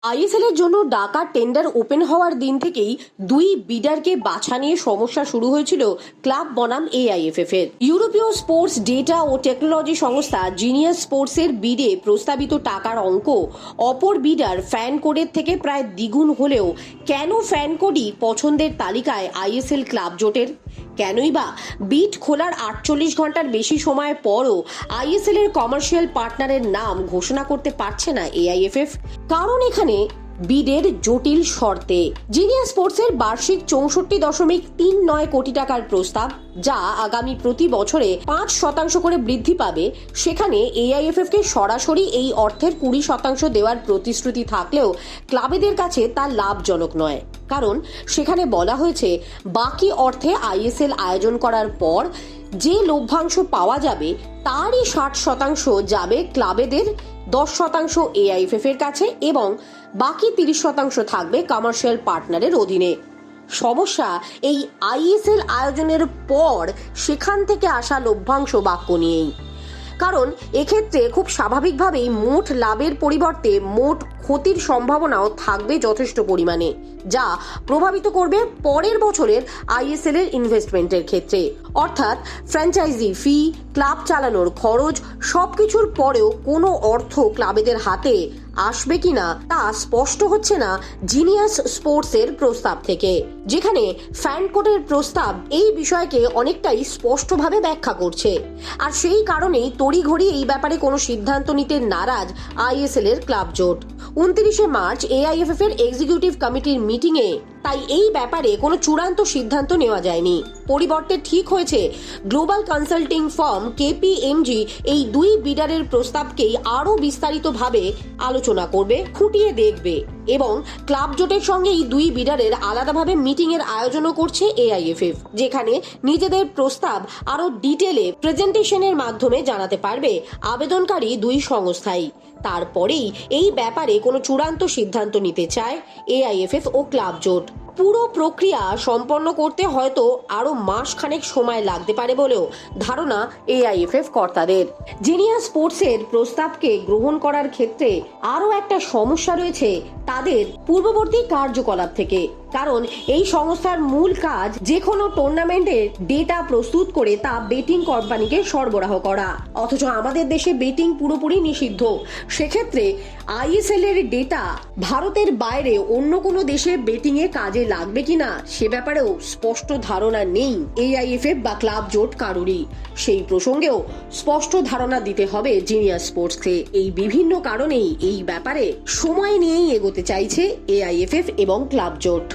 ISL এর জন্য ডাকা টেন্ডার ওপেন হওয়ার দিন থেকেই দুই বিডারকে বাছা নিয়ে সমস্যা শুরু হয়েছিল ক্লাব বনাম এআইএফএফ এর। ইউরোপীয় স্পোর্টস ডেটা ও টেকনোলজি সংস্থা জিনিয়াস স্পোর্টস এর বিডে প্রস্তাবিত টাকার অঙ্ক অপর বিডার ফ্যান কোডের থেকে প্রায় দ্বিগুণ হলেও কেন ফ্যান কোডই পছন্দের তালিকায় আইএসএল ক্লাব জোটের? কেনই বা বিড খোলার 48 ঘন্টার বেশি সময় পরও আইএসএল এর কমার্শিয়াল পার্টনারের নাম ঘোষণা করতে পারছে না এআইএফএফ? কারণ এখানে বিডের জটিল শর্তে। জিনিয়াস স্পোর্টসের বার্ষিক 64.39 কোটি টাকার প্রস্তাব, যা আগামী প্রতি বছরে 5% করে বৃদ্ধি পাবে, সেখানে এআইএফএফ কে সরাসরি এই অর্থের 20% দেওয়ার প্রতিশ্রুতি থাকলেও ক্লাবেদের কাছে তা লাভজনক নয়। কারণ সেখানে বলা হয়েছে বাকি অর্থে আইএসএল আয়োজন করার পর যে লভ্যাংশ পাওয়া যাবে তারই 60% যাবে ক্লাবেদের, 10% এআইএফএফ এর কাছে এবং বাকি 30% থাকবে কমার্শিয়াল পার্টনারের অধীনে। সমস্যা এই আইএসএল আয়োজনের পর সেখান থেকে আসা লভ্যাংশ বাক্য নিয়েই। কারণ এক্ষেত্রে খুব স্বাভাবিকভাবেই মোট লাভের পরিবর্তে মোট ক্ষতির সম্ভাবনাও থাকবে যথেষ্ট পরিমাণে, যা প্রভাবিত করবে পরের বছরের আইএসএল এর ইনভেস্টমেন্টের ক্ষেত্রে। অর্থাৎ ফ্র্যাঞ্চাইজি ফি, ক্লাব চালানোর খরচ সবকিছুর পরেও কোনো অর্থ ক্লাবেদের হাতে আসবে কিনা তা স্পষ্ট হচ্ছে না জিনিয়াস স্পোর্টস এর প্রস্তাব থেকে, যেখানে ফ্যান কোডের প্রস্তাব এই বিষয়কে অনেকটাই স্পষ্টভাবে ব্যাখ্যা করছে। আর সেই কারণেই তড়িঘড়ি এই ব্যাপারে কোনো সিদ্ধান্ত নিতে নারাজ আইএসএল এর ক্লাব জোট। 29 মার্চ এআইএফএফ এর এক্সিকিউটিভ কমিটির মিটিং এ তাই এই ব্যাপারে কোনো চূড়ান্ত সিদ্ধান্ত নেওয়া যায়নি। পরিবর্তে ঠিক হয়েছে গ্লোবাল কনসাল্টিং ফার্ম কেপিএমজি এই দুই বিডারের প্রস্তাবকেই আরো বিস্তারিতভাবে আলোচনা করবে, খুঁটিয়ে দেখবে এবং ক্লাব জোটের সঙ্গে এই দুই বিডারের আলাদাভাবে মিটিং এর আয়োজনও করছে এআইএফএফ, যেখানে নিজেদের প্রস্তাব আরো ডিটেলে প্রেজেন্টেশনের মাধ্যমে জানাতে পারবে আবেদনকারী দুই সংস্থাই। তারপরেই এই ব্যাপারে কোনো চূড়ান্ত সিদ্ধান্ত নিতে চায় এআইএফএফ ও ক্লাব জোট। পুরো প্রক্রিয়া সম্পন্ন করতে হয়তো আরো মাস খানেক সময় লাগতে পারে বলেও ধারণা এআইএফএফ কর্তাদের। জিনিয়াস স্পোর্টসের প্রস্তাবকে গ্রহণ করার ক্ষেত্রে আরো একটা সমস্যা রয়েছে তাদের পূর্ববর্তী কার্যকলাপ থেকে। কারণ এই সংস্থার মূল কাজ যে কোনো টুর্নামেন্টের ডেটা প্রস্তুত করে তা বেটিং কোম্পানিকে সরবরাহ করা, অথচ আমাদের দেশে বেটিং পুরোপুরি নিষিদ্ধ। সেক্ষেত্রে আইএসএল এর ডেটা ভারতের বাইরে অন্য কোনো দেশে বেটিং এ কাজে লাগবে কিনা সে ব্যাপারেও স্পষ্ট ধারণা নেই এআইএফএফ বা ক্লাব জোট কারুরই। সেই প্রসঙ্গেও স্পষ্ট ধারণা দিতে হবে জিনিয়াস স্পোর্টসকে। এই বিভিন্ন কারণেই এই ব্যাপারে সময় নিয়েই এগোতে চাইছে এআইএফএফ এবং ক্লাব জোট।